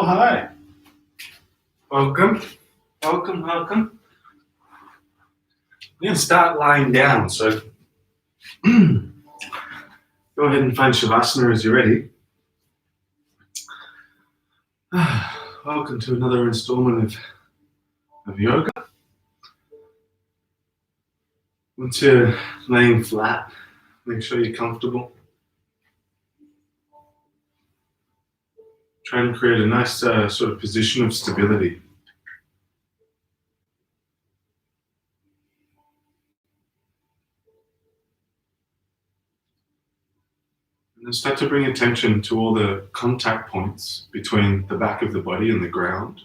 Oh, hi. Welcome. Welcome. We're going to start lying down, so go ahead and find Shavasana as you're ready. Welcome to another installment of yoga. Once you're laying flat, make sure you're comfortable. Try and create a nice sort of position of stability. And then start to bring attention to all the contact points between the back of the body and the ground.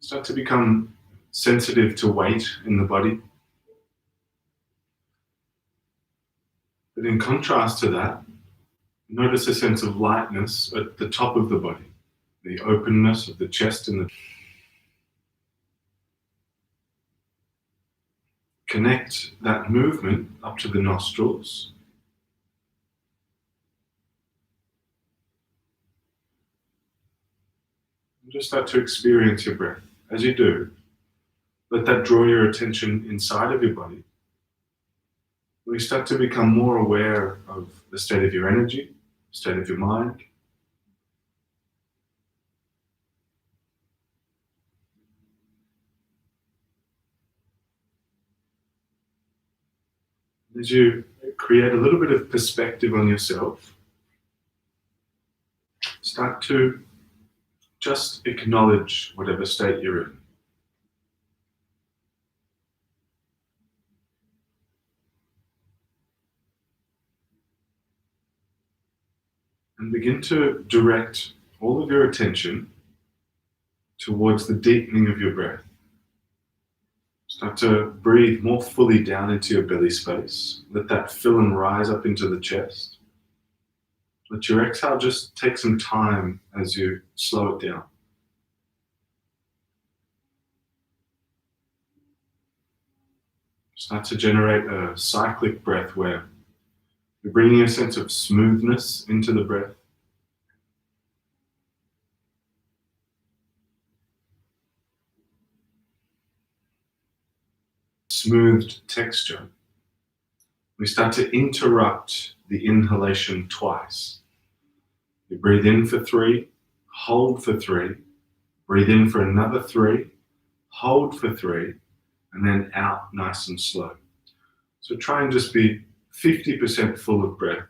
Start to become sensitive to weight in the body. But in contrast to that, notice a sense of lightness at the top of the body, the openness of the chest and the connect that movement up to the nostrils. And just start to experience your breath. As you do, let that draw your attention inside of your body. We start to become more aware of the state of your energy, the state of your mind. As you create a little bit of perspective on yourself, start to just acknowledge whatever state you're in. And begin to direct all of your attention towards the deepening of your breath. Start to breathe more fully down into your belly space. Let that fill and rise up into the chest. Let your exhale just take some time as you slow it down. Start to generate a cyclic breath where you're bringing a sense of smoothness into the breath. Smoothed texture. We start to interrupt the inhalation twice. You breathe in for 3, hold for 3, breathe in for another 3, hold for 3, and then out nice and slow. So try and just be 50% full of breath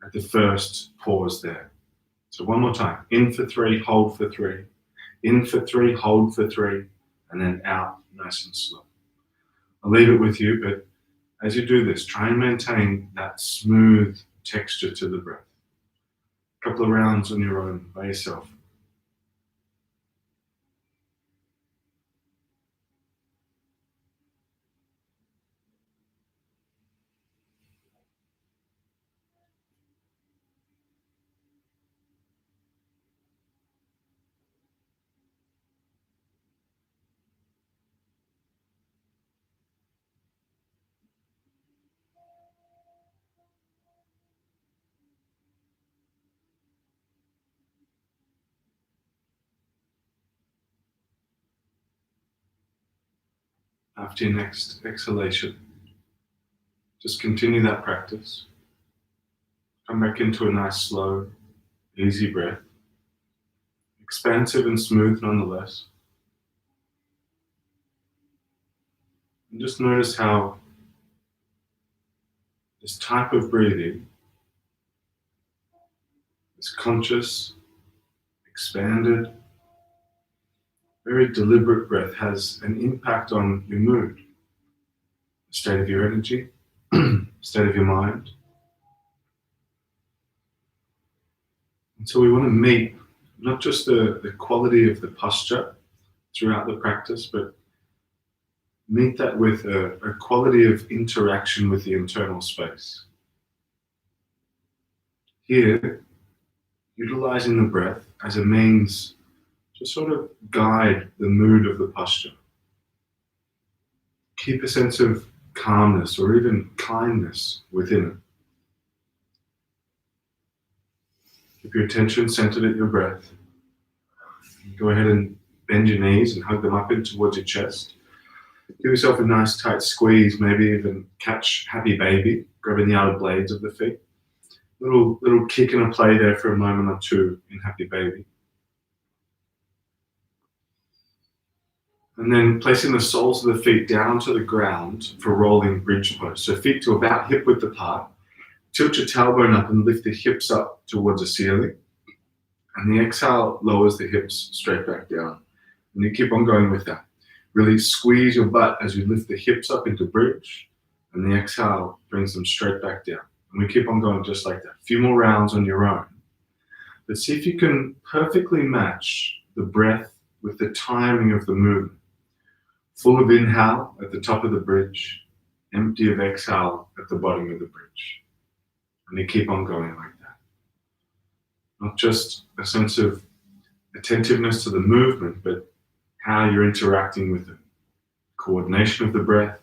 at the first pause there. So one more time, in for 3, hold for 3, in for 3, hold for 3, and then out nice and slow. I'll leave it with you, but as you do this, try and maintain that smooth texture to the breath. A couple of rounds on your own by yourself. After your next exhalation, just continue that practice. Come back into a nice, slow, easy breath. Expansive and smooth nonetheless. And just notice how this type of breathing, this conscious, expanded, very deliberate breath has an impact on your mood, the state of your energy, state of your mind. And so we want to meet not just the quality of the posture throughout the practice, but meet that with a quality of interaction with the internal space. Here, utilizing the breath as a means to sort of guide the mood of the posture. Keep a sense of calmness or even kindness within it. Keep your attention centered at your breath. Go ahead and bend your knees and hug them up in towards your chest. Give yourself a nice tight squeeze, maybe even catch happy baby, grabbing the outer blades of the feet. Little kick and a play there for a moment or two in happy baby. And then placing the soles of the feet down onto the ground for rolling bridge pose. So feet to about hip width apart. Tilt your tailbone up and lift the hips up towards the ceiling. And the exhale lowers the hips straight back down. And you keep on going with that. Really squeeze your butt as you lift the hips up into bridge. And the exhale brings them straight back down. And we keep on going just like that. A few more rounds on your own. But see if you can perfectly match the breath with the timing of the movement. Full of inhale at the top of the bridge, empty of exhale at the bottom of the bridge. And you keep on going like that. Not just a sense of attentiveness to the movement, but how you're interacting with it. Coordination of the breath,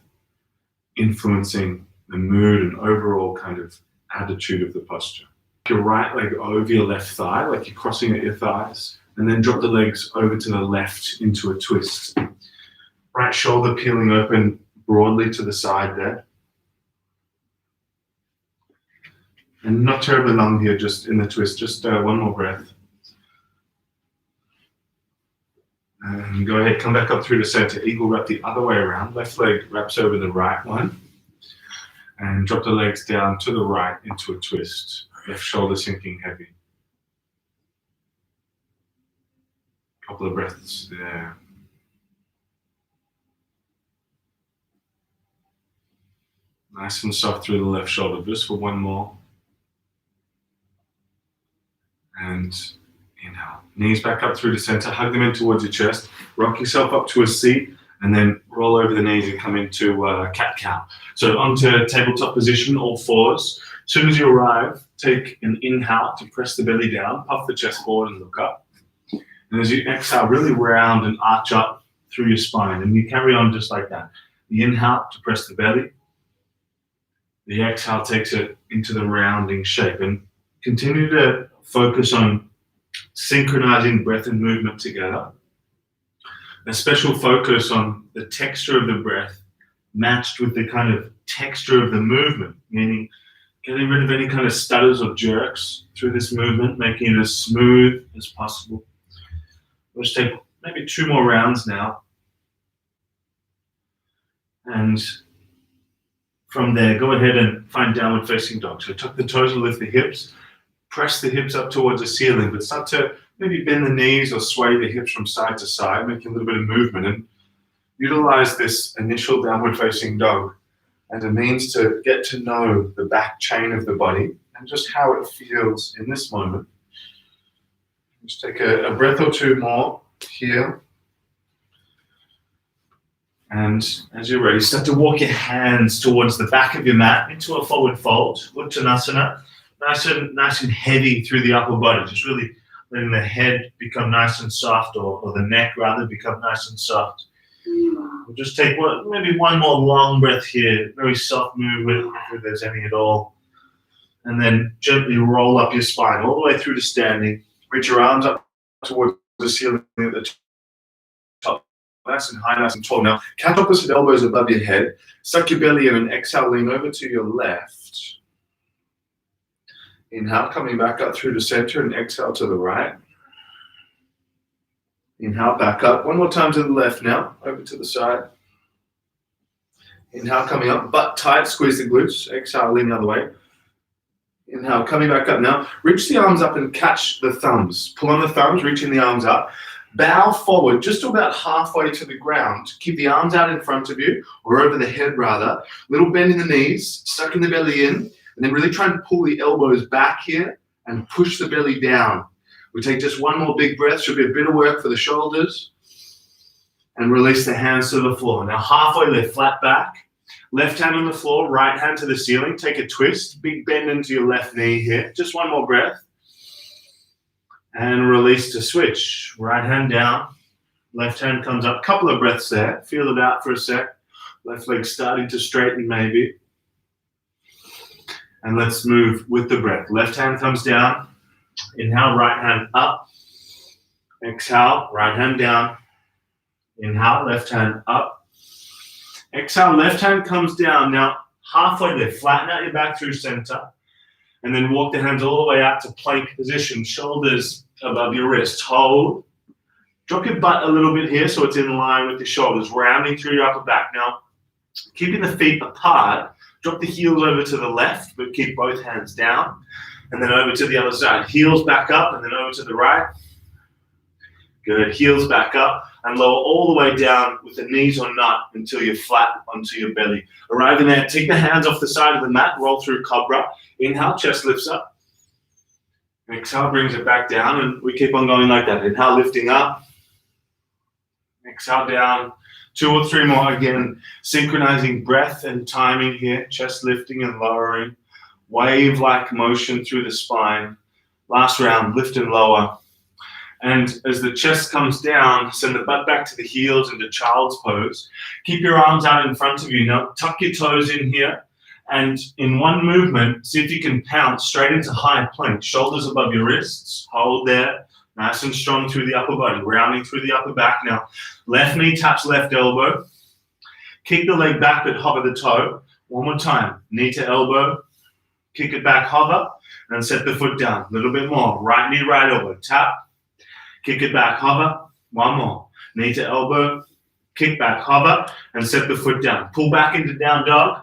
influencing the mood and overall kind of attitude of the posture. Your right leg over your left thigh, like you're crossing at your thighs, and then drop the legs over to the left into a twist. Right shoulder peeling open broadly to the side there. And not terribly long here, just in the twist, just one more breath. And go ahead, come back up through the center, eagle wrap the other way around. Left leg wraps over the right one. And drop the legs down to the right into a twist. Left shoulder sinking heavy. Couple of breaths there. Nice and soft through the left shoulder, just for one more. And inhale. Knees back up through the center, hug them in towards your chest. Rock yourself up to a seat, and then roll over the knees and come into cat-cow. So onto tabletop position, all fours. As soon as you arrive, take an inhale to press the belly down, puff the chest forward and look up. And as you exhale, really round and arch up through your spine. And you carry on just like that. The inhale to press the belly. The exhale takes it into the rounding shape. And continue to focus on synchronizing breath and movement together. A special focus on the texture of the breath matched with the kind of texture of the movement, meaning getting rid of any kind of stutters or jerks through this movement, making it as smooth as possible. Let's take maybe 2 more rounds now. And from there, go ahead and find downward facing dog. So tuck the toes and lift the hips. Press the hips up towards the ceiling, but start to maybe bend the knees or sway the hips from side to side, making a little bit of movement. And utilize this initial downward facing dog as a means to get to know the back chain of the body and just how it feels in this moment. Just take a breath or 2 more here. And as you're ready, start to walk your hands towards the back of your mat into a forward fold, Uttanasana. Nice and heavy through the upper body, just really letting the head become nice and soft, or the neck rather become nice and soft. We'll just take maybe one more long breath here, very soft movement if there's any at all. And then gently roll up your spine all the way through to standing. Reach your arms up towards the ceiling at the top. Nice and high, nice and tall. Now, catch opposite elbows above your head. Suck your belly in and exhale, lean over to your left. Inhale, coming back up through the center, and exhale to the right. Inhale, back up. One more time to the left now, over to the side. Inhale, coming up, butt tight, squeeze the glutes. Exhale, lean the other way. Inhale, coming back up now. Reach the arms up and catch the thumbs. Pull on the thumbs, reaching the arms up. Bow forward just to about halfway to the ground. Keep the arms out in front of you, or over the head rather. Little bend in the knees, sucking the belly in, and then really try and pull the elbows back here and push the belly down. We take just one more big breath. Should be a bit of work for the shoulders. And release the hands to the floor. Now halfway lift, flat back. Left hand on the floor, right hand to the ceiling. Take a twist, big bend into your left knee here. Just one more breath. And release to switch. Right hand down, left hand comes up. Couple of breaths there. Feel it out for a sec. Left leg starting to straighten maybe. And let's move with the breath. Left hand comes down, Inhale, right hand up. Exhale, right hand down. Inhale, left hand up. Exhale, left hand comes down. Now, halfway there, flatten out your back through center. And then walk the hands all the way out to plank position, shoulders above your wrist. Hold. Drop your butt a little bit here so it's in line with your shoulders, rounding through your upper back. Now, keeping the feet apart, drop the heels over to the left, but keep both hands down. And then over to the other side. Heels back up and then over to the right. Good. Heels back up and lower all the way down with the knees or not until you're flat onto your belly. Arriving there, take the hands off the side of the mat, roll through Cobra. Inhale, chest lifts up. Exhale, brings it back down, and we keep on going like that. Inhale, lifting up. Exhale, down. 2 or 3 more. Again, synchronizing breath and timing here. Chest lifting and lowering. Wave-like motion through the spine. Last round, lift and lower. And as the chest comes down, send the butt back to the heels into child's pose. Keep your arms out in front of you. Now, tuck your toes in here. And in one movement, see if you can pounce straight into high plank. Shoulders above your wrists. Hold there. Nice and strong through the upper body. Rounding through the upper back now. Left knee touch left elbow. Kick the leg back but hover the toe. One more time. Knee to elbow. Kick it back, hover. And set the foot down. A little bit more. Right knee, right elbow. Tap. Kick it back, hover. One more. Knee to elbow. Kick back, hover. And set the foot down. Pull back into down dog.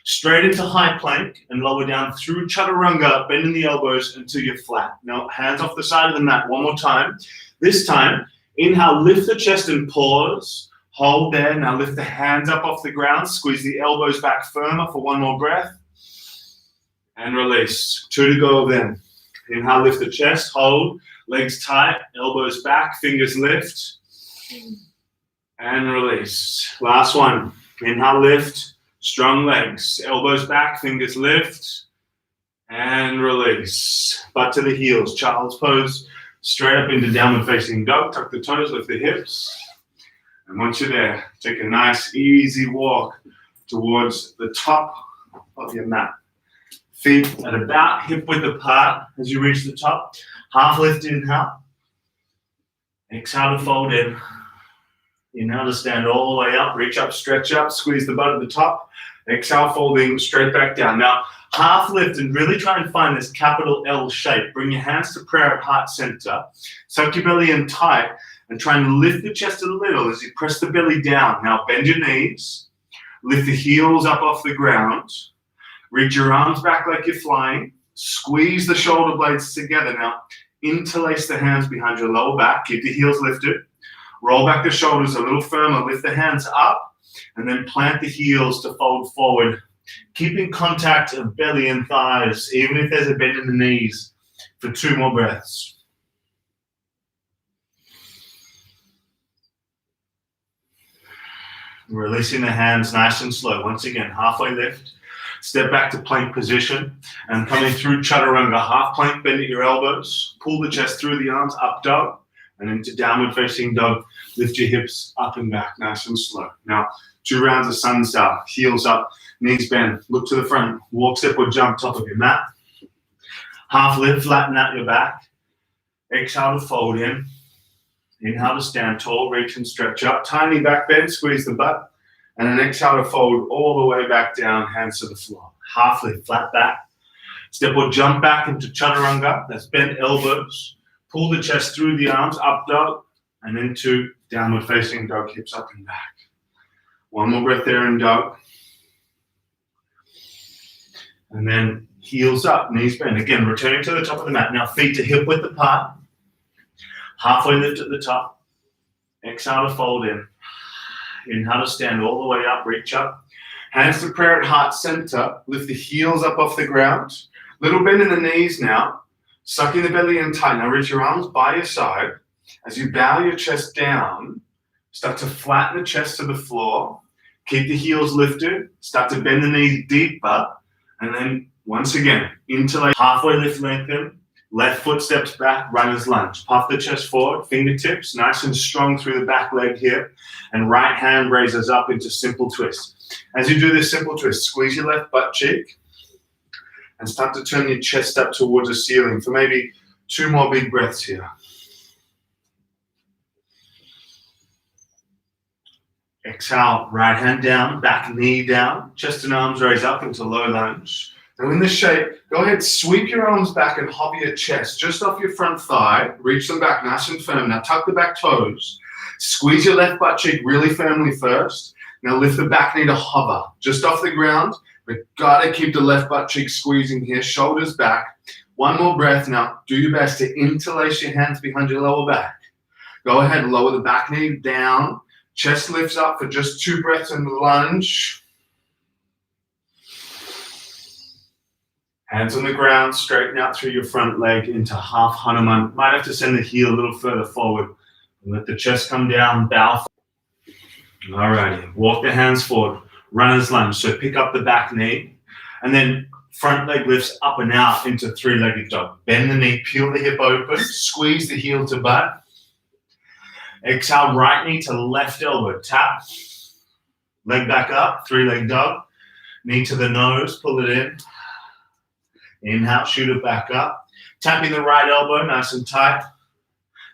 Straight into high plank and lower down through chaturanga, bending the elbows until you're flat. Now, hands off the side of the mat one more time. This time, inhale, lift the chest and pause. Hold there. Now lift the hands up off the ground. Squeeze the elbows back firmer for one more breath. And release. 2 to go then. Inhale, lift the chest. Hold. Legs tight. Elbows back. Fingers lift. And release. Last one. Inhale, lift. Strong legs, elbows back, fingers lift, and release. Butt to the heels, child's pose, straight up into downward facing dog. Tuck the toes, lift the hips. And once you're there, take a nice, easy walk towards the top of your mat. Feet at about hip width apart as you reach the top. Half lift, inhale. Exhale to fold in. Inhale to stand all the way up, reach up, stretch up, squeeze the butt at the top. Exhale, folding straight back down. Now, half lift and really try and find this capital L shape. Bring your hands to prayer at heart center. Suck your belly in tight and try and lift the chest a little as you press the belly down. Now, bend your knees. Lift the heels up off the ground. Reach your arms back like you're flying. Squeeze the shoulder blades together. Now, interlace the hands behind your lower back. Keep the heels lifted. Roll back the shoulders a little firmer. Lift the hands up and then plant the heels to fold forward. Keeping contact of belly and thighs, even if there's a bend in the knees, for 2 more breaths. Releasing the hands nice and slow. Once again, halfway lift. Step back to plank position and coming through chaturanga. Half plank, bend at your elbows. Pull the chest through the arms, up dog. And into downward facing dog, lift your hips up and back, nice and slow. Now, 2 rounds of sun style, heels up, knees bend, look to the front, walk, step or jump top of your mat. Half lift, flatten out your back. Exhale to fold in. Inhale to stand tall, reach and stretch up. Tiny back bend, squeeze the butt. And then exhale to fold all the way back down, hands to the floor. Half lift, flat back. Step or jump back into chaturanga, that's bent elbows. Pull the chest through the arms, up dog, and into downward facing dog, hips up and back. One more breath there in dog. And then heels up, knees bend. Again, returning to the top of the mat. Now feet to hip width apart. Halfway lift at the top. Exhale to fold in. Inhale to stand all the way up, reach up. Hands to prayer at heart center. Lift the heels up off the ground. Little bend in the knees now. Sucking the belly in tight. Now reach your arms by your side. As you bow your chest down, start to flatten the chest to the floor. Keep the heels lifted. Start to bend the knees deeper. And then once again, interlace. Halfway lift, lengthen. Left foot steps back, runner's lunge. Puff the chest forward, fingertips nice and strong through the back leg here. And right hand raises up into simple twist. As you do this simple twist, squeeze your left butt cheek. And start to turn your chest up towards the ceiling for maybe 2 more big breaths here. Exhale, right hand down, back knee down, chest and arms raise up into low lunge. Now in this shape, go ahead, sweep your arms back and hover your chest just off your front thigh. Reach them back nice and firm. Now tuck the back toes. Squeeze your left butt cheek really firmly first. Now lift the back knee to hover just off the ground. But gotta keep the left butt cheek squeezing here, shoulders back. 1 more breath. Now do your best to interlace your hands behind your lower back. Go ahead, lower the back knee down. Chest lifts up for just 2 breaths in the lunge. Hands on the ground, straighten out through your front leg into half Hanuman. Might have to send the heel a little further forward. Let the chest come down, bow. Alrighty, walk the hands forward, runner's lunge. So pick up the back knee, and then front leg lifts up and out into 3-legged dog. Bend the knee, peel the hip open, squeeze the heel to butt. Exhale, right knee to left elbow, tap. Leg back up, 3-leg dog. Knee to the nose, pull it in. Inhale, shoot it back up. Tapping the right elbow, nice and tight.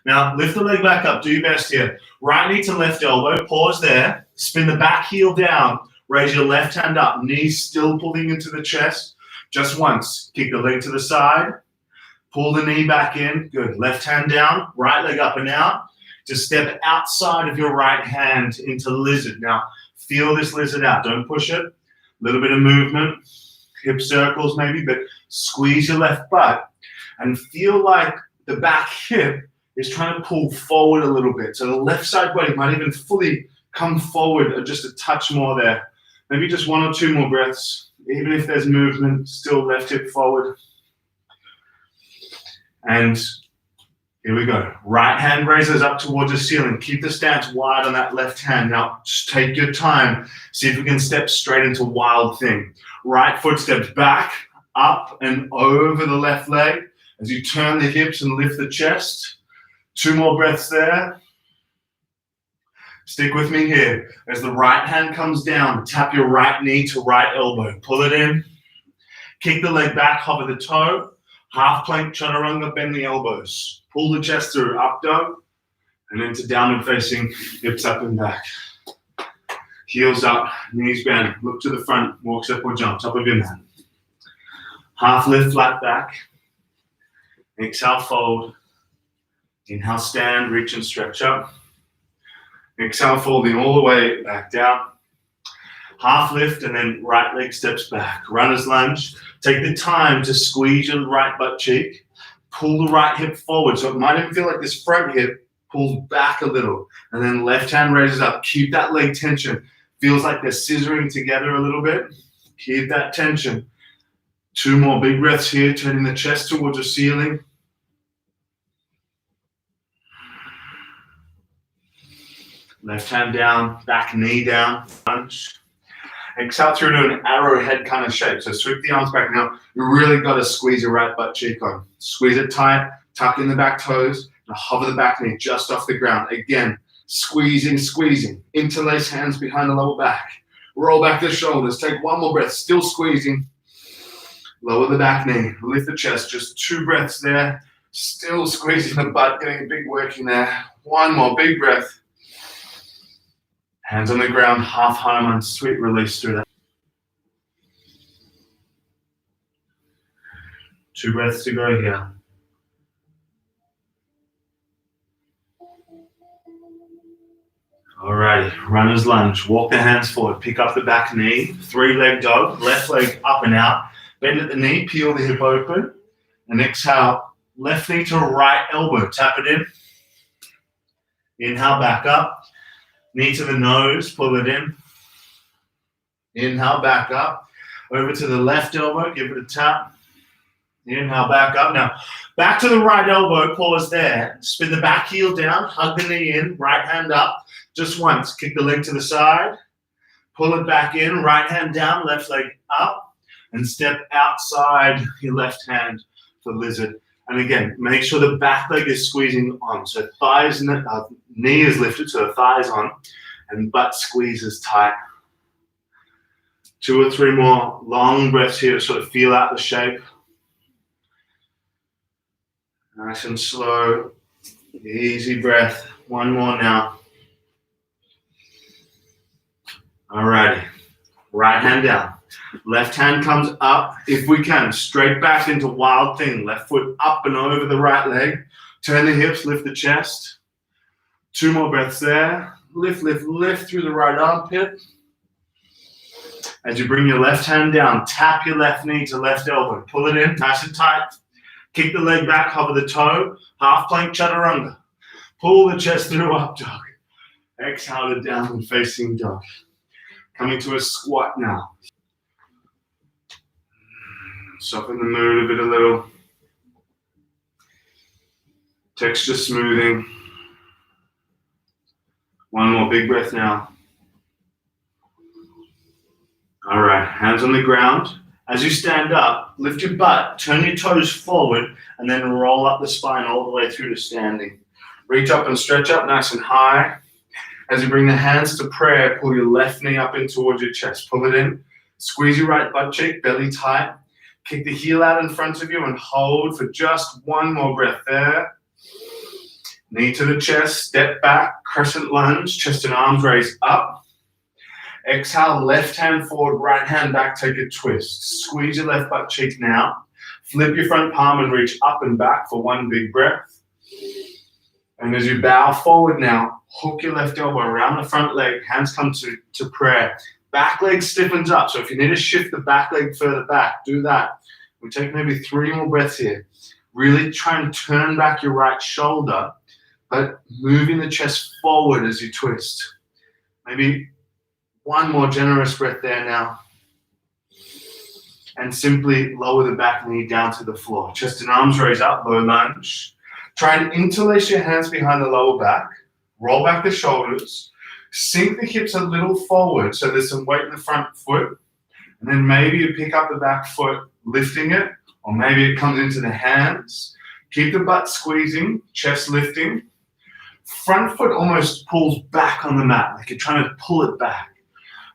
Now, lift the leg back up, do your best here. Right knee to left elbow, pause there. Spin the back heel down, raise your left hand up. Knees still pulling into the chest. Just once, kick the leg to the side. Pull the knee back in, good. Left hand down, right leg up and out. Just step outside of your right hand into lizard. Now, feel this lizard out. Don't push it. A little bit of movement, hip circles maybe, but squeeze your left butt and feel like the back hip is trying to pull forward a little bit. So the left side body might even fully come forward or just a touch more there. Maybe just 1 or 2 more breaths. Even if there's movement, still left hip forward. And here we go. Right hand raises up towards the ceiling. Keep the stance wide on that left hand. Now, just take your time. See if we can step straight into wild thing. Right foot steps back, up and over the left leg as you turn the hips and lift the chest. 2 more breaths there. Stick with me here. As the right hand comes down, tap your right knee to right elbow. Pull it in. Kick the leg back, hover the toe. Half plank, chaturanga, bend the elbows. Pull the chest through, up dog, and into downward facing, hips up and back. Heels up, knees bend, look to the front, walks up or jump, top of your mat. Half lift, flat back. Exhale, fold. Inhale, stand, reach and stretch up. Exhale, folding all the way back down. Half lift and then right leg steps back. Runner's lunge. Take the time to squeeze your right butt cheek. Pull the right hip forward. So it might even feel like this front hip pulls back a little. And then left hand raises up. Keep that leg tension. Feels like they're scissoring together a little bit. Keep that tension. 2 more big breaths here, turning the chest towards the ceiling. Left hand down, back knee down, lunge. Exhale through to an arrowhead kind of shape. So sweep the arms back. Now, you really got to squeeze your right butt cheek on. Squeeze it tight, tuck in the back toes, and hover the back knee just off the ground. Again, squeezing, squeezing. Interlace hands behind the lower back. Roll back the shoulders. Take 1 more breath, still squeezing. Lower the back knee, lift the chest. Just 2 breaths there. Still squeezing the butt, getting a big working there. 1 more big breath. Hands on the ground, half Hanuman, sweet release through that. 2 breaths to go here. Alrighty, runner's lunge. Walk the hands forward, pick up the back knee, 3-leg dog, left leg up and out. Bend at the knee, peel the hip open, and exhale, left knee to right elbow, tap it in. Inhale, back up. Knee to the nose, pull it in. Inhale, back up. Over to the left elbow, give it a tap. Inhale, back up. Now, back to the right elbow, pause there. Spin the back heel down, hug the knee in, right hand up. Just once, kick the leg to the side. Pull it back in, right hand down, left leg up. And step outside your left hand for lizard. And again, make sure the back leg is squeezing on. So thighs, knee is lifted, so the thighs on, and butt squeezes tight. 2 or 3 more long breaths here to sort of feel out the shape. Nice and slow. Easy breath. One more now. Alrighty. Right hand down. Left hand comes up, if we can, straight back into wild thing. Left foot up and over the right leg. Turn the hips, lift the chest. 2 more breaths there. Lift, lift, lift through the right armpit. As you bring your left hand down, tap your left knee to left elbow. Pull it in, nice and tight. Kick the leg back, hover the toe. Half plank chaturanga. Pull the chest through up dog. Exhale to downward facing dog. Coming to a squat now. Soften the mood a little. Texture smoothing. One more big breath now. All right, hands on the ground. As you stand up, lift your butt, turn your toes forward, and then roll up the spine all the way through to standing. Reach up and stretch up nice and high. As you bring the hands to prayer, pull your left knee up in towards your chest. Pull it in. Squeeze your right butt cheek, belly tight. Kick the heel out in front of you and hold for just one more breath there. Knee to the chest, step back, crescent lunge, chest and arms raise up. Exhale, left hand forward, right hand back, take a twist. Squeeze your left butt cheek now. Flip your front palm and reach up and back for one big breath. And as you bow forward now, hook your left elbow around the front leg, hands come to prayer. Back leg stiffens up, so if you need to shift the back leg further back, do that. We take maybe 3 more breaths here. Really try and turn back your right shoulder, but moving the chest forward as you twist. Maybe one more generous breath there now. And simply lower the back knee down to the floor. Chest and arms raise up, low lunge. Try and interlace your hands behind the lower back. Roll back the shoulders. Sink the hips a little forward so there's some weight in the front foot. And then maybe you pick up the back foot, lifting it, or maybe it comes into the hands. Keep the butt squeezing, chest lifting. Front foot almost pulls back on the mat, like you're trying to pull it back.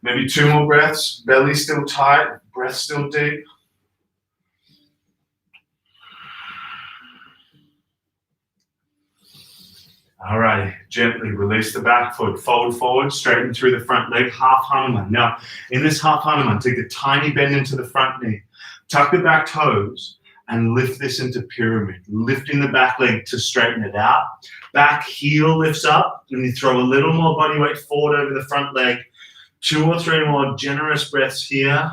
Maybe 2 more breaths, belly still tight, breath still deep. All right, gently release the back foot, fold forward, straighten through the front leg, half Hanuman. Now, in this half Hanuman, take a tiny bend into the front knee, tuck the back toes, and lift this into pyramid, lifting the back leg to straighten it out. Back heel lifts up, and you throw a little more body weight forward over the front leg. 2 or 3 more generous breaths here.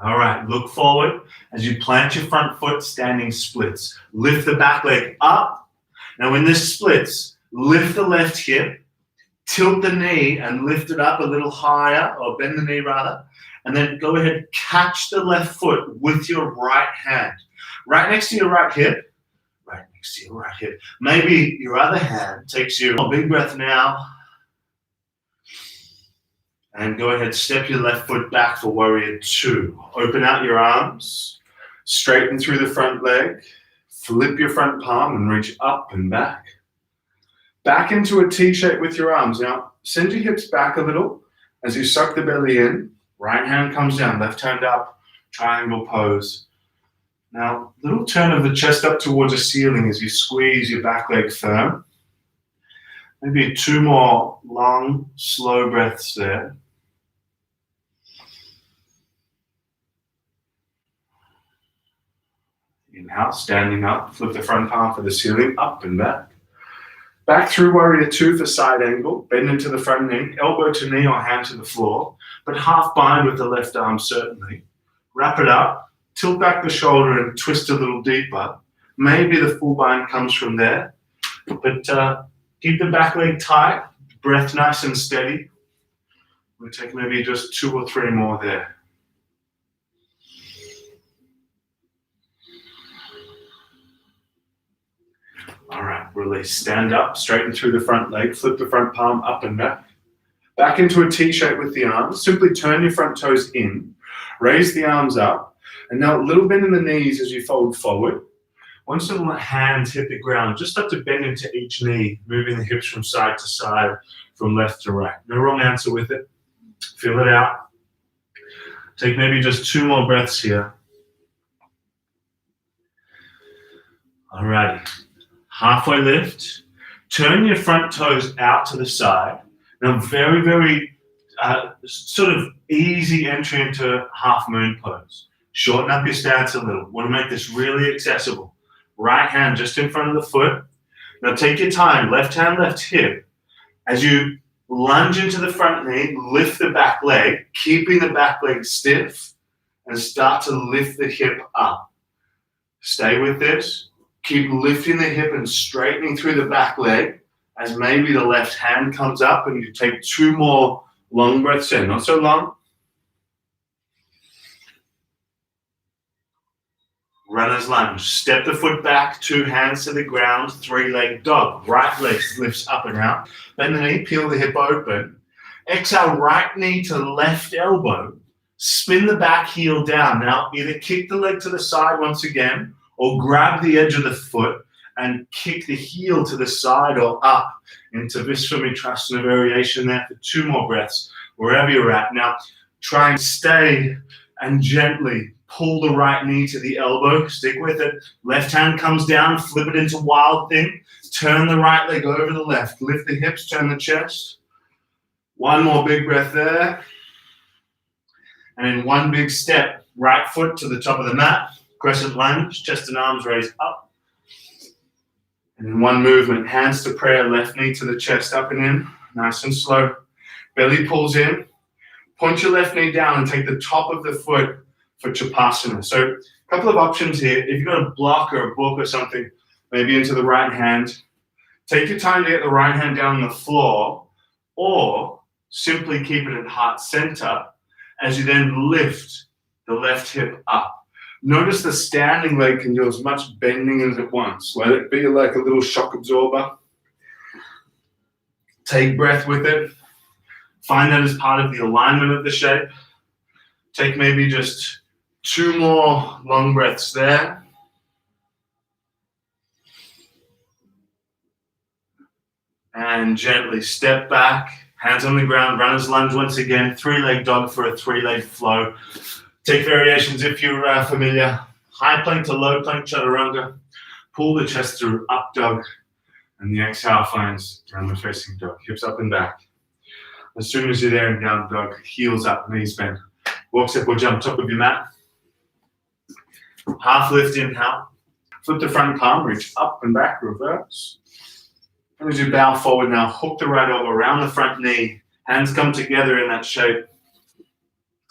All right, look forward as you plant your front foot, standing splits. Lift the back leg up. Now when this splits, lift the left hip, tilt the knee and lift it up a little higher, or bend the knee rather, and then go ahead, catch the left foot with your right hand. Right next to your right hip, right next to your right hip. Maybe your other hand takes you, a big breath now. And go ahead, step your left foot back for warrior 2. Open out your arms, straighten through the front leg, flip your front palm and reach up and back. Back into a T shape with your arms. Now, send your hips back a little as you suck the belly in. Right hand comes down, left hand up, triangle pose. Now, little turn of the chest up towards the ceiling as you squeeze your back leg firm. Maybe 2 more long, slow breaths there. Inhale, standing up, flip the front palm for the ceiling, up and back. Back through warrior 2 for side angle, bend into the front knee, elbow to knee or hand to the floor, but half bind with the left arm certainly. Wrap it up, tilt back the shoulder and twist a little deeper. Maybe the full bind comes from there, but keep the back leg tight, breath nice and steady. We'll take maybe just 2 or 3 more there. All right, release. Stand up, straighten through the front leg, flip the front palm up and back. Back into a T shape with the arms. Simply turn your front toes in, raise the arms up, and now a little bend in the knees as you fold forward. Once the hands hit the ground, just start to bend into each knee, moving the hips from side to side, from left to right. No wrong answer with it. Feel it out. Take maybe just 2 more breaths here. Alrighty. Halfway lift. Turn your front toes out to the side. Now, very sort of easy entry into half moon pose. Shorten up your stance a little. Want to make this really accessible. Right hand just in front of the foot. Now take your time, left hand, left hip. As you lunge into the front knee, lift the back leg, keeping the back leg stiff, and start to lift the hip up. Stay with this. Keep lifting the hip and straightening through the back leg as maybe the left hand comes up, and you take 2 more long breaths in. Not so long. Runner's lunge. Step the foot back, 2 hands to the ground, 3-leg dog. Right leg lifts up and out. Bend the knee, peel the hip open. Exhale, right knee to left elbow. Spin the back heel down. Now, either kick the leg to the side once again, or grab the edge of the foot and kick the heel to the side or up into Visvamitrasana variation there for 2 more breaths, wherever you're at. Now, try and stay and gently pull the right knee to the elbow. Stick with it. Left hand comes down, flip it into wild thing. Turn the right leg over the left. Lift the hips, turn the chest. 1 more big breath there. And in 1 big step, right foot to the top of the mat. Crescent lunge, chest and arms raised up. And in 1 movement, hands to prayer, left knee to the chest, up and in. Nice and slow. Belly pulls in. Point your left knee down and take the top of the foot for Chapasana. So a couple of options here. If you've got a block or a book or something, maybe into the right hand, take your time to get the right hand down on the floor, or simply keep it at heart center as you then lift the left hip up. Notice the standing leg can do as much bending as it wants. Let it be like a little shock absorber. Take breath with it. Find that as part of the alignment of the shape. Take maybe just 2 more long breaths there. And gently step back, hands on the ground, runner's lunge once again, 3-leg dog for a 3-leg flow. Take variations if you're familiar. High plank to low plank, chaturanga. Pull the chest through, up dog. And the exhale finds downward facing dog, hips up and back. As soon as you're there in down dog, heels up, knees bend. Walk, step, or jump, top of your mat. Half lift, inhale. Flip the front palm, reach up and back, reverse. And as you bow forward now, hook the right elbow around the front knee. Hands come together in that shape.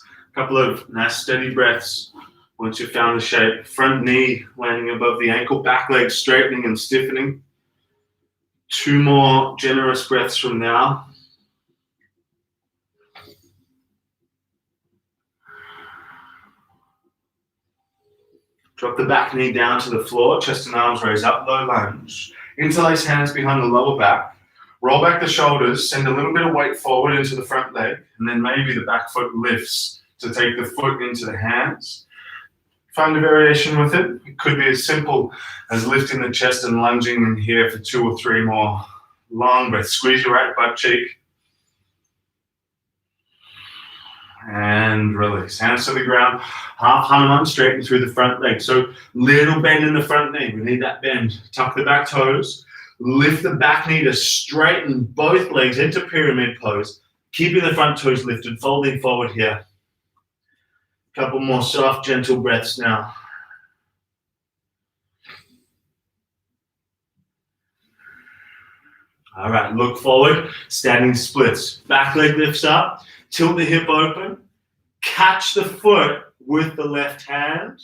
A couple of nice steady breaths once you've found the shape. Front knee landing above the ankle, back leg straightening and stiffening. 2 more generous breaths from now. Drop the back knee down to the floor, chest and arms raise up, low lunge. Interlace hands behind the lower back. Roll back the shoulders, send a little bit of weight forward into the front leg, and then maybe the back foot lifts to take the foot into the hands. Find a variation with it. It could be as simple as lifting the chest and lunging in here for 2 or 3 more long breaths. Squeeze your right butt cheek. And release. Hands to the ground. Half Hanuman, straighten through the front leg. So little bend in the front knee. We need that bend. Tuck the back toes. Lift the back knee to straighten both legs into pyramid pose. Keeping the front toes lifted, folding forward here. Couple more soft, gentle breaths now. All right, look forward. Standing splits. Back leg lifts up. Tilt the hip open. Catch the foot with the left hand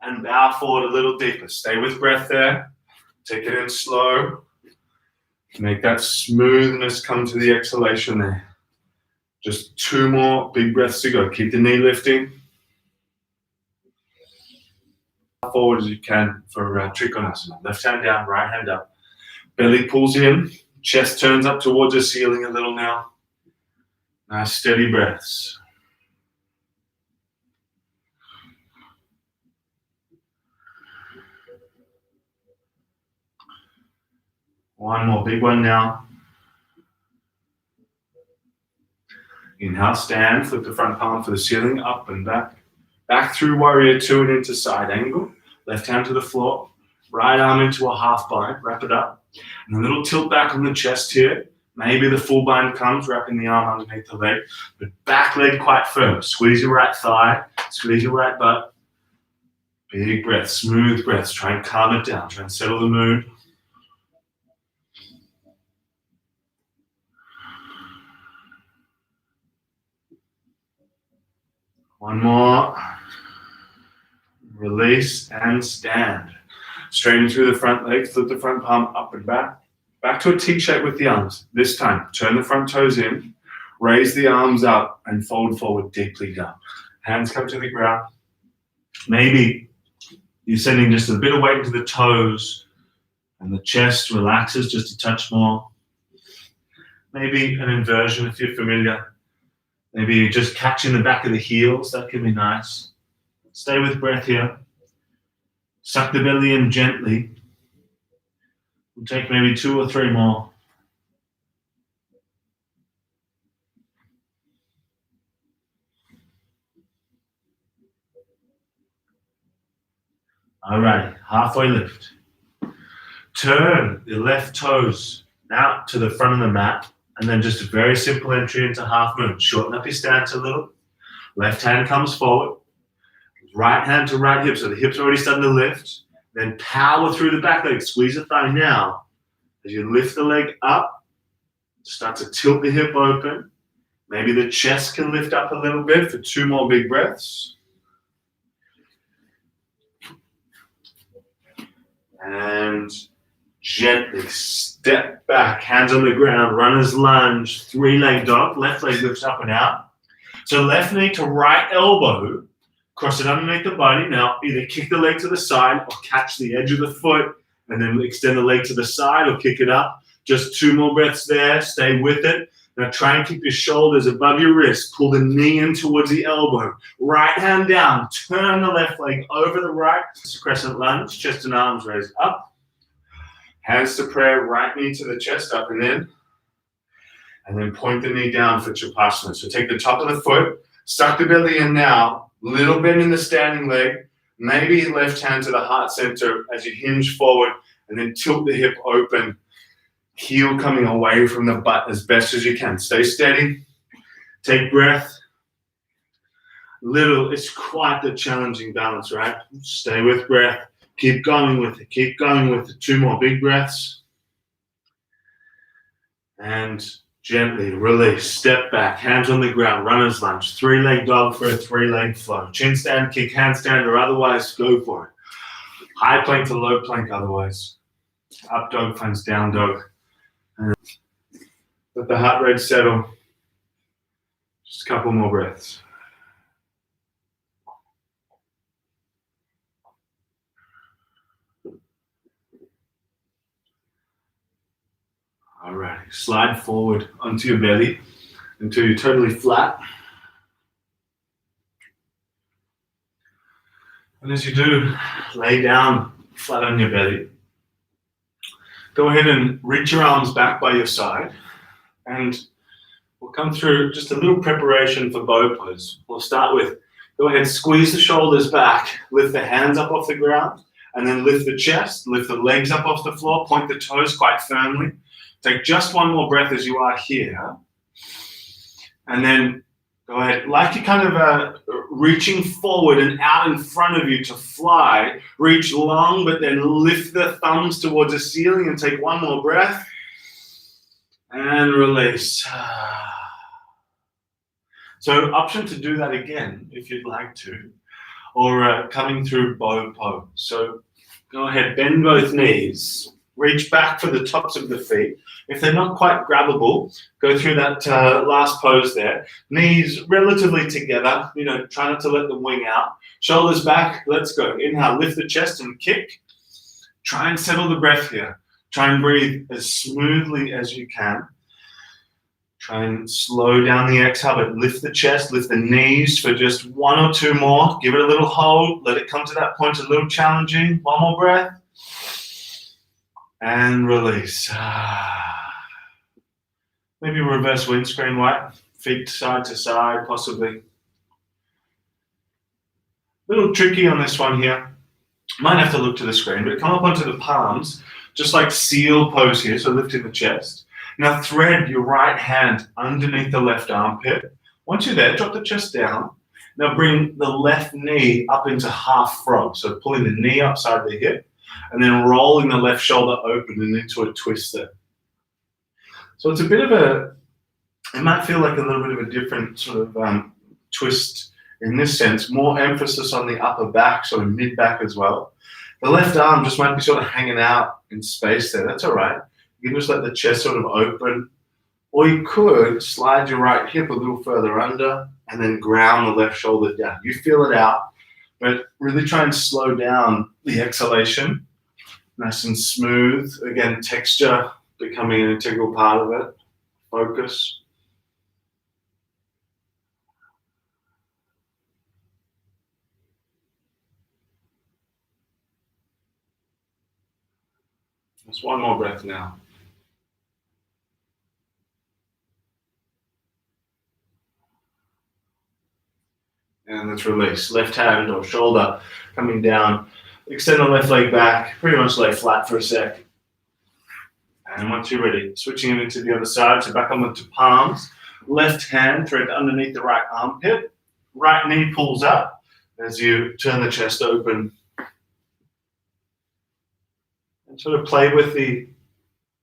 and bow forward a little deeper. Stay with breath there. Take it in slow. Make that smoothness come to the exhalation there. Just 2 more big breaths to go. Keep the knee lifting. Forward as you can for Trikonasana. Left hand down, right hand up. Belly pulls in. Chest turns up towards the ceiling a little now. Nice steady breaths. One more big one now. Inhale, stand, flip the front palm for the ceiling, up and back. Back through warrior two and into side angle. Left hand to the floor. Right arm into a half bind, wrap it up. And a little tilt back on the chest here. Maybe the full bind comes, wrapping the arm underneath the leg. But back leg quite firm. Squeeze your right thigh, squeeze your right butt. Big breath, smooth breaths. Try and calm it down. Try and settle the mood. One more. Release and stand. Straighten through the front leg, flip the front palm up and back. Back to a T shape with the arms. This time, turn the front toes in, raise the arms up and fold forward deeply down. Hands come to the ground. Maybe you're sending just a bit of weight into the toes and the chest relaxes just a touch more. Maybe an inversion if you're familiar. Maybe you're just catching the back of the heels. That can be nice. Stay with breath here. Suck the belly in gently. We'll take maybe 2 or 3 more. All right, halfway lift. Turn the left toes out to the front of the mat, and then just a very simple entry into half moon. Shorten up your stance a little. Left hand comes forward. Right hand to right hip, so the hip's already starting to lift. Then power through the back leg. Squeeze the thigh now. As you lift the leg up, start to tilt the hip open. Maybe the chest can lift up a little bit for 2 more big breaths. And gently step back, hands on the ground, runner's lunge, 3-leg dog. Left leg lifts up and out. So left knee to right elbow. Cross it underneath the body. Now, either kick the leg to the side or catch the edge of the foot and then extend the leg to the side or kick it up. Just 2 more breaths there. Stay with it. Now, try and keep your shoulders above your wrist. Pull the knee in towards the elbow. Right hand down. Turn the left leg over the right. Crescent lunge. Chest and arms raised up. Hands to prayer. Right knee to the chest, up and in. And then point the knee down for Chapasana. So take the top of the foot. Suck the belly in now. Little bend in the standing leg, maybe left hand to the heart center as you hinge forward and then tilt the hip open, heel coming away from the butt as best as you can. Stay steady, take breath. It's quite the challenging balance, right? Stay with breath, keep going with it, keep going with it. 2 more big breaths. And gently release, step back, hands on the ground, runner's lunge, 3-leg dog for a 3-leg flow. Chin stand, kick handstand, or otherwise go for it. High plank to low plank otherwise. Up dog finds down dog. And let the heart rate settle. Just a couple more breaths. All right, slide forward onto your belly until you're totally flat. And as you do, lay down flat on your belly. Go ahead and reach your arms back by your side. And we'll come through just a little preparation for bow pose. We'll start with, go ahead, squeeze the shoulders back, lift the hands up off the ground, and then lift the chest, lift the legs up off the floor, point the toes quite firmly. Take just 1 more breath as you are here. And then go ahead, like you're kind of reaching forward and out in front of you to fly. Reach long, but then lift the thumbs towards the ceiling and take 1 more breath. And release. So option to do that again if you'd like to. Or coming through bow pose. So go ahead, bend both knees. Reach back for the tops of the feet. If they're not quite grabbable, go through that last pose there. Knees relatively together. Try not to let them wing out. Shoulders back. Let's go. Inhale, lift the chest and kick. Try and settle the breath here. Try and breathe as smoothly as you can. Try and slow down the exhale, but lift the chest, lift the knees for just 1 or 2 more. Give it a little hold. Let it come to that point, a little challenging. 1 more breath. And release. Maybe reverse windscreen wipe. Feet side to side, possibly. A little tricky on this one here. Might have to look to the screen, but come up onto the palms, just like seal pose here, so lifting the chest. Now thread your right hand underneath the left armpit. Once you're there, drop the chest down. Now bring the left knee up into half frog, so pulling the knee upside the hip, and then rolling the left shoulder open and into a twist there. So it's a bit of it might feel like a little bit of a different sort of twist in this sense, more emphasis on the upper back, sort of mid-back as well. The left arm just might be sort of hanging out in space there. That's all right. You can just let the chest sort of open. Or you could slide your right hip a little further under and then ground the left shoulder down. You feel it out, but really try and slow down the exhalation. Nice and smooth. Again, texture becoming an integral part of it. Focus. Just one more breath now. And let's release. Left hand or shoulder coming down. Extend the left leg back. Pretty much lay flat for a sec. And once you're ready, switching it into the other side. So back onto palms. Left hand thread underneath the right armpit. Right knee pulls up as you turn the chest open. And sort of play with the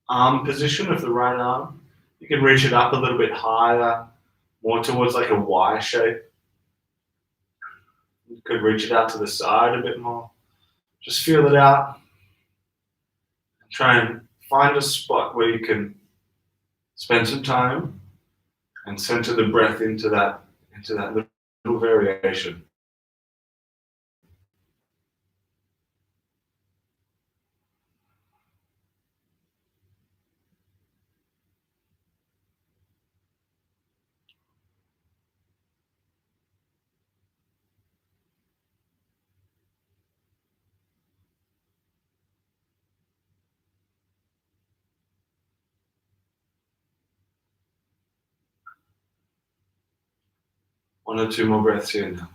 arm position of the right arm. You can reach it up a little bit higher, more towards like a Y shape. You could reach it out to the side a bit more. Just feel it out. Try and find a spot where you can spend some time and center the breath into that little variation. One or two more breaths here now.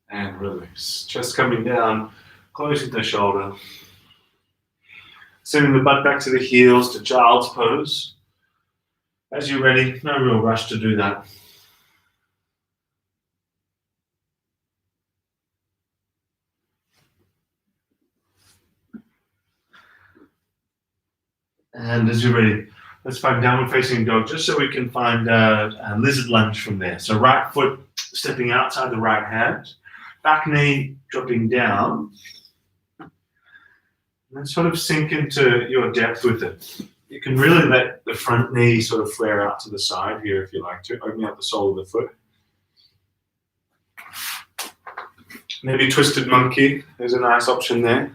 And release. Chest coming down, closing the shoulder. Sending the butt back to the heels to child's pose. As you're ready, no real rush to do that. And as you're ready, let's find downward facing dog just so we can find a lizard lunge from there. So right foot stepping outside the right hand, back knee dropping down, and then sort of sink into your depth with it. You can really let the front knee sort of flare out to the side here if you like to, opening up the sole of the foot. Maybe twisted monkey, there's a nice option there.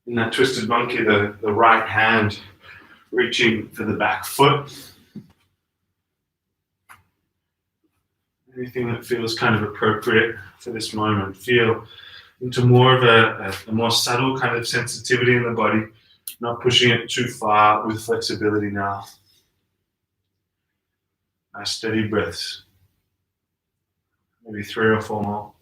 In that twisted monkey, the right hand reaching for the back foot. Anything that feels kind of appropriate for this moment. Feel into more of a more subtle kind of sensitivity in the body, not pushing it too far with flexibility now. Nice steady breaths. Maybe 3 or 4 more.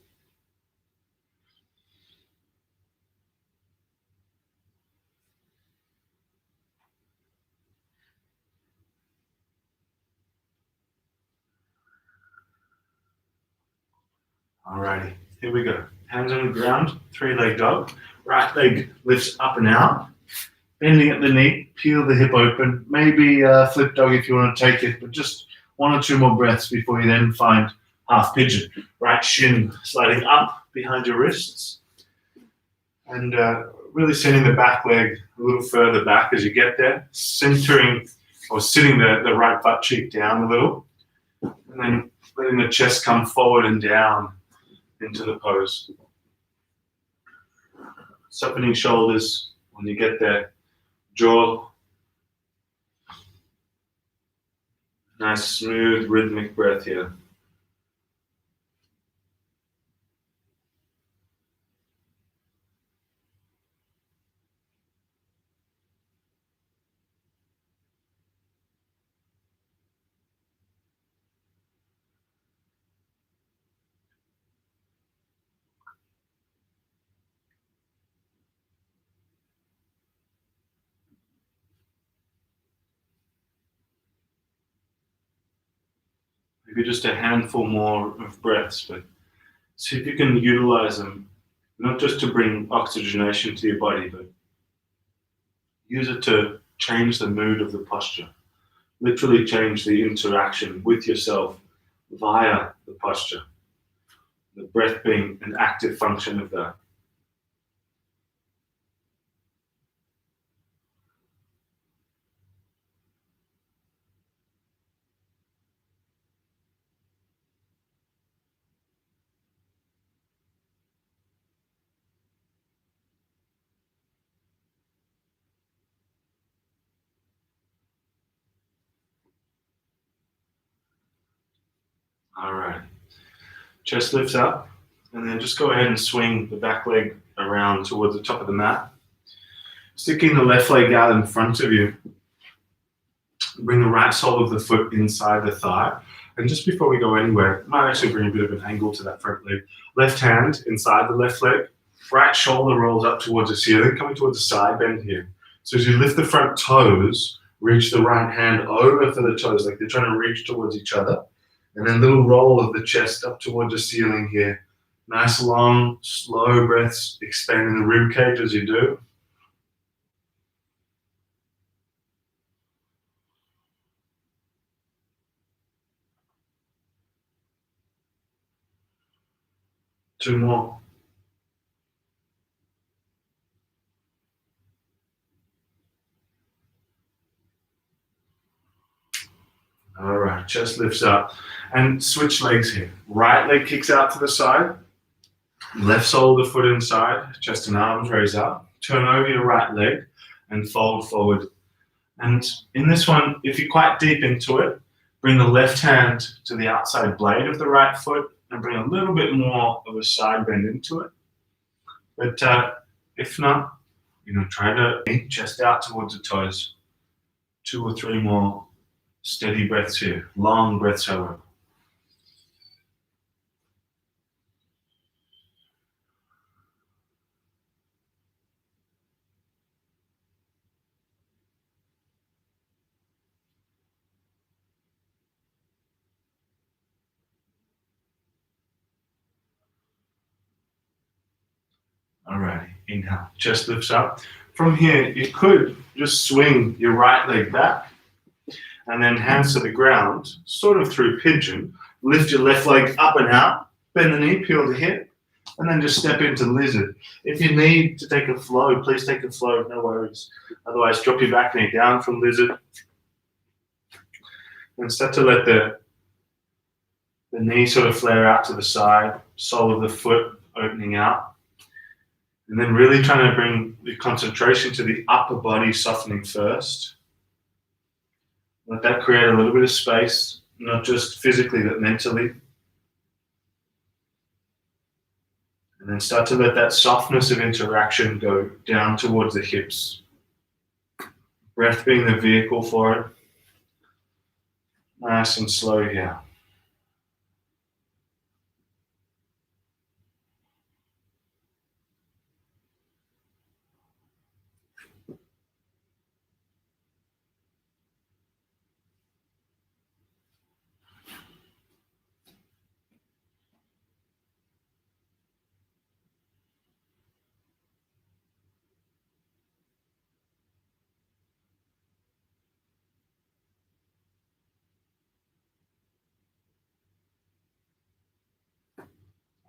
Alrighty, here we go. Hands on the ground, 3-leg dog. Right leg lifts up and out. Bending at the knee, peel the hip open. Maybe flip dog if you want to take it, but just 1 or 2 more breaths before you then find half pigeon. Right shin sliding up behind your wrists. And really sending the back leg a little further back as you get there. Centering or sitting the right butt cheek down a little. And then letting the chest come forward and down into the pose. Softening shoulders when you get there. Jaw. Nice, smooth, rhythmic breath here. maybe just a handful more of breaths, but see if you can utilize them, not just to bring oxygenation to your body, but use it to change the mood of the posture. Literally change the interaction with yourself via the posture. The breath being an active function of that. All right. Chest lifts up, and then just go ahead and swing the back leg around towards the top of the mat. Sticking the left leg out in front of you. Bring the right sole of the foot inside the thigh. And just before we go anywhere, it might actually bring a bit of an angle to that front leg. Left hand inside the left leg. Right shoulder rolls up towards the ceiling, coming towards the side bend here. So as you lift the front toes, reach the right hand over for the toes, like they're trying to reach towards each other. And then little roll of the chest up towards the ceiling here. Nice long, slow breaths, expanding the rib cage as you do. Two more. All right, chest lifts up. And switch legs here. Right leg kicks out to the side. Left sole of the foot inside. Chest and arms raise up. Turn over your right leg and fold forward. And in this one, if you're quite deep into it, bring the left hand to the outside blade of the right foot and bring a little bit more of a side bend into it. But if not, try to chest out towards the toes. 2 or 3 more steady breaths here. Long breaths, however. All right, inhale, chest lifts up. From here, you could just swing your right leg back and then hands to the ground, sort of through pigeon. Lift your left leg up and out, bend the knee, peel the hip, and then just step into lizard. If you need to take a flow, please take a flow, no worries. Otherwise, drop your back knee down from lizard and start to let the knee sort of flare out to the side, sole of the foot opening out. And then really trying to bring the concentration to the upper body softening first. Let that create a little bit of space, not just physically, but mentally. And then start to let that softness of interaction go down towards the hips. Breath being the vehicle for it. Nice and slow here.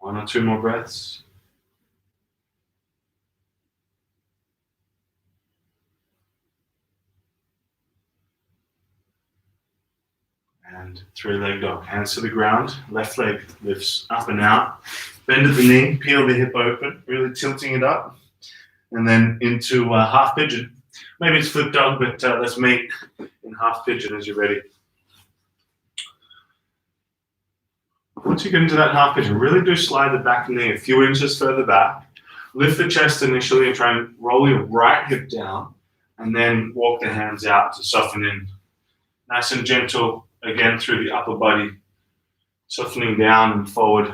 One or two more breaths. And 3-leg dog. Hands to the ground. Left leg lifts up and out. Bend at the knee. Peel the hip open. Really tilting it up. And then into half pigeon. Maybe it's flip dog, but let's meet in half pigeon as you're ready. Once you get into that half pigeon, really do slide the back knee a few inches further back. Lift the chest initially and try and roll your right hip down. And then walk the hands out to soften in. Nice and gentle, again, through the upper body. Softening down and forward.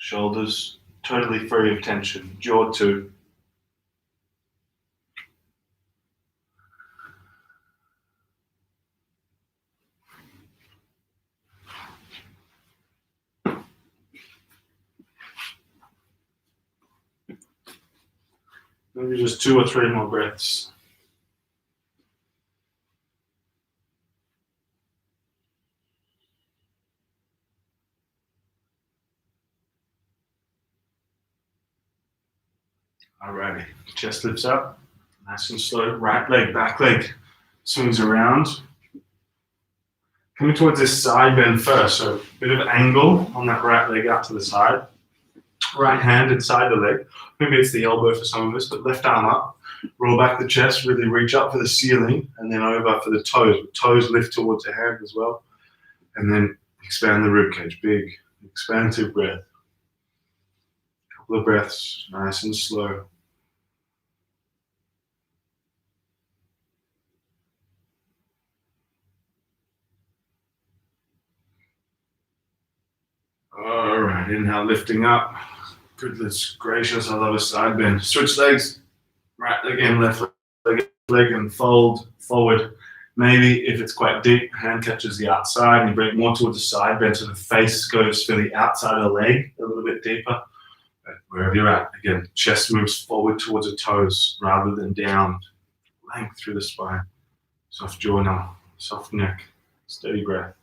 Shoulders totally free of tension. Jaw too. Maybe just 2 or 3 more breaths. Alrighty, chest lifts up, nice and slow. Right leg, back leg swings around. Coming towards this side bend first, so a bit of angle on that right leg out to the side. Right hand inside the leg. Maybe it's the elbow for some of us, but left arm up. Roll back the chest, really reach up for the ceiling, and then over for the toes. Toes lift towards the hand as well. And then expand the rib cage. Big, expansive breath. Couple of breaths, nice and slow. All right, inhale, lifting up. Goodness gracious, I love a side bend. Switch legs, right leg in, left leg, and fold forward. Maybe if it's quite deep, hand catches the outside, and you bring it more towards the side bend so the face goes for the outside of the leg a little bit deeper. But wherever you're at, again, chest moves forward towards the toes rather than down. Length through the spine. Soft jaw now, soft neck, steady breath.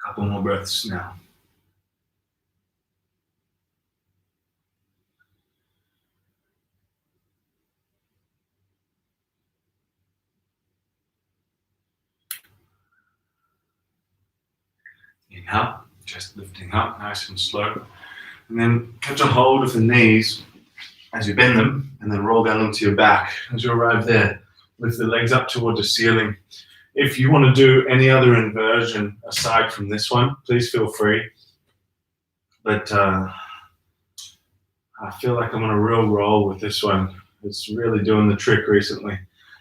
Couple more breaths now. Inhale, chest lifting up, nice and slow. And then catch a hold of the knees as you bend them, and then roll down onto your back. As you arrive there, lift the legs up towards the ceiling. If you want to do any other inversion aside from this one, please feel free. But I feel like I'm on a real roll with this one. It's really doing the trick recently.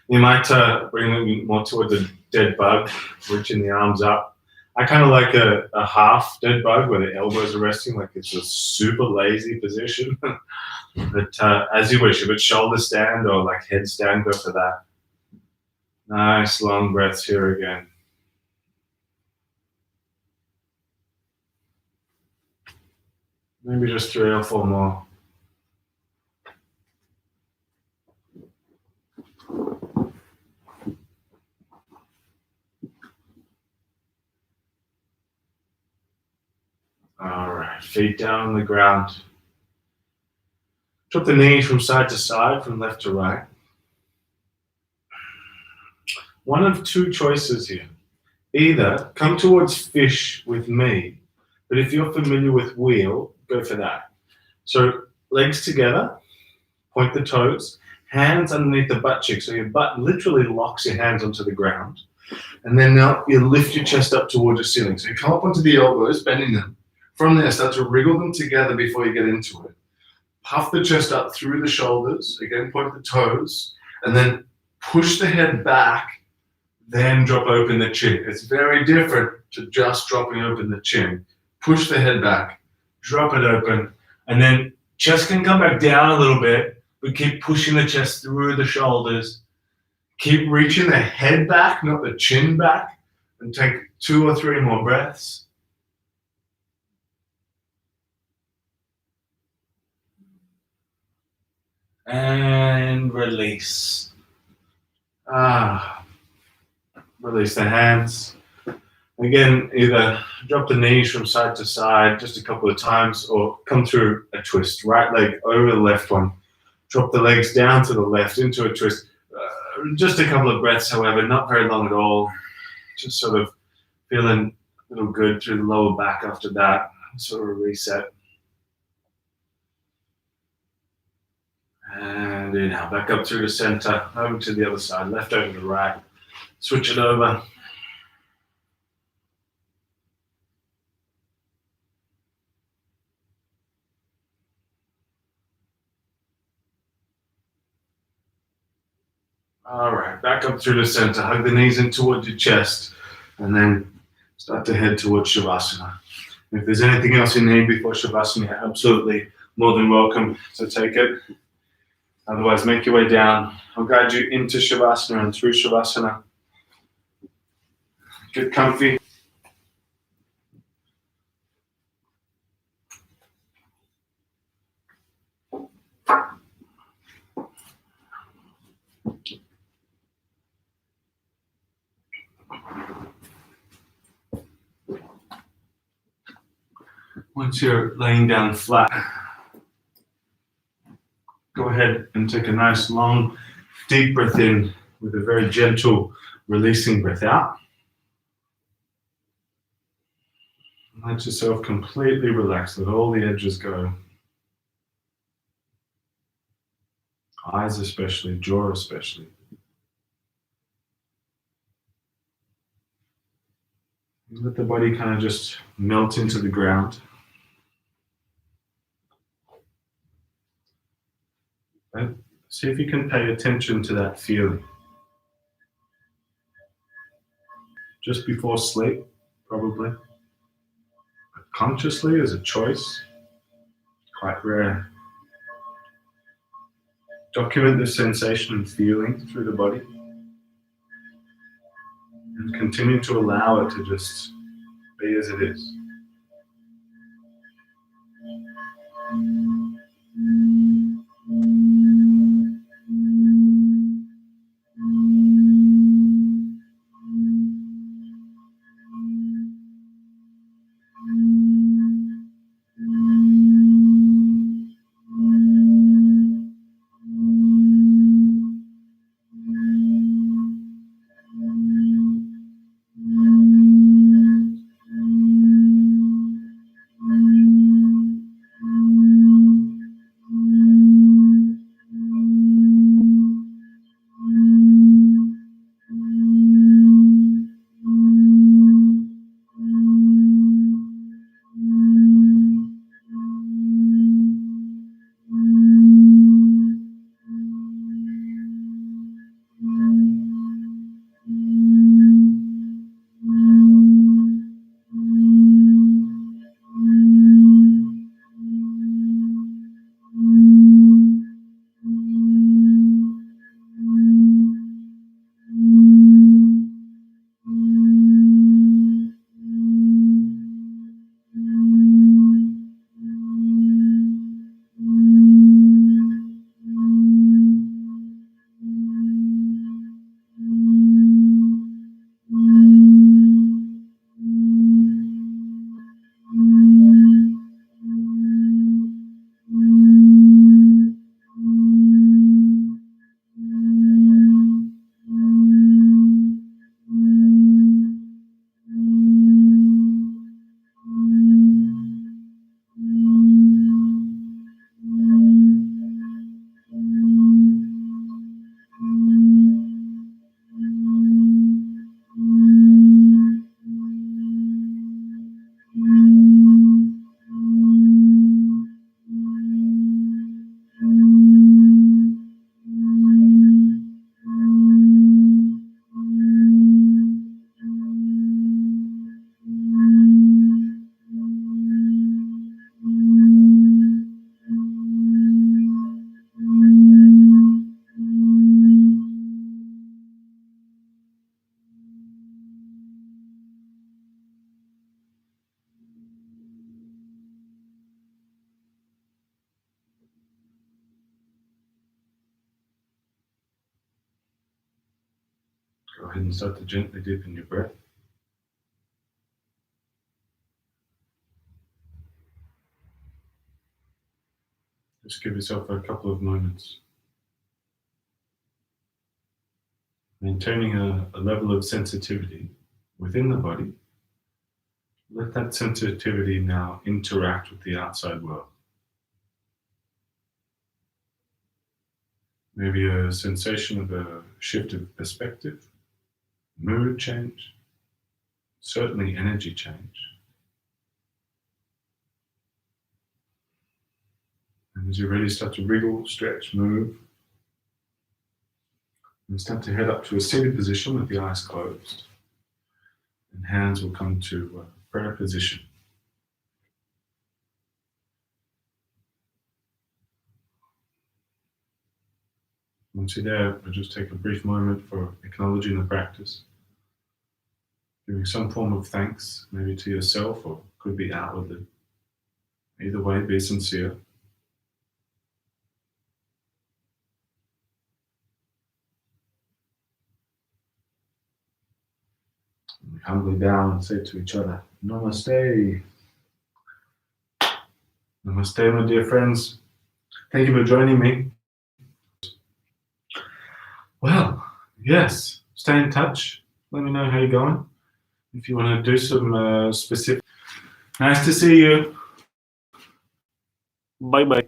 You might bring it more towards a dead bug, reaching the arms up. I kind of like a half dead bug where the elbows are resting, like it's a super lazy position. But as you wish, if it's shoulder stand or like head stand, go for that. Nice long breaths here again. Maybe just 3 or 4 more. All right, feet down on the ground. Drop the knees from side to side, from left to right. One of 2 choices here. Either come towards fish with me, but if you're familiar with wheel, go for that. So legs together, point the toes, hands underneath the butt cheek. So your butt literally locks your hands onto the ground. And then now you lift your chest up towards the ceiling. So you come up onto the elbows, bending them. From there, start to wriggle them together before you get into it. Puff the chest up through the shoulders. Again, point the toes. And then push the head back. Then drop open the chin. It's very different to just dropping open the chin. Push the head back. Drop it open. And then chest can come back down a little bit. But keep pushing the chest through the shoulders. Keep reaching the head back, not the chin back. And take 2 or 3 more breaths. And release. Release the hands. Again, either drop the knees from side to side just a couple of times or come through a twist. Right leg over the left one. Drop the legs down to the left into a twist. Just a couple of breaths, however, not very long at all. Just sort of feeling a little good through the lower back after that. Sort of reset. And inhale, back up through the center, over to the other side, left over to right. Switch it over. All right, back up through the center. Hug the knees in towards your chest, and then start to head towards Shavasana. If there's anything else you need before Shavasana, you're absolutely more than welcome to take it. Otherwise, make your way down. I'll guide you into Shavasana and through Shavasana. Get comfy. Once you're laying down flat, go ahead and take a nice long, deep breath in with a very gentle, releasing breath out. Let yourself completely relax. Let all the edges go. Eyes especially, jaw especially. Let the body kind of just melt into the ground. Right? See if you can pay attention to that feeling. Just before sleep, probably. But consciously as a choice, quite rare. Document the sensation and feeling through the body. And continue to allow it to just be as it is. Go ahead and start to gently deepen your breath. Just give yourself a couple of moments. Maintaining a level of sensitivity within the body. Let that sensitivity now interact with the outside world. Maybe a sensation of a shift of perspective, mood change, certainly energy change. And as you're ready, start to wriggle, stretch, move. And start to head up to a seated position with the eyes closed. And hands will come to prayer position. Once you're there, we'll just take a brief moment for acknowledging the practice. Giving some form of thanks, maybe to yourself or could be outwardly. Either way, be sincere. We humbly bow and say to each other, Namaste. Namaste, my dear friends. Thank you for joining me. Well, yes, stay in touch. Let me know how you're going. If you want to do some specific. Nice to see you. Bye-bye.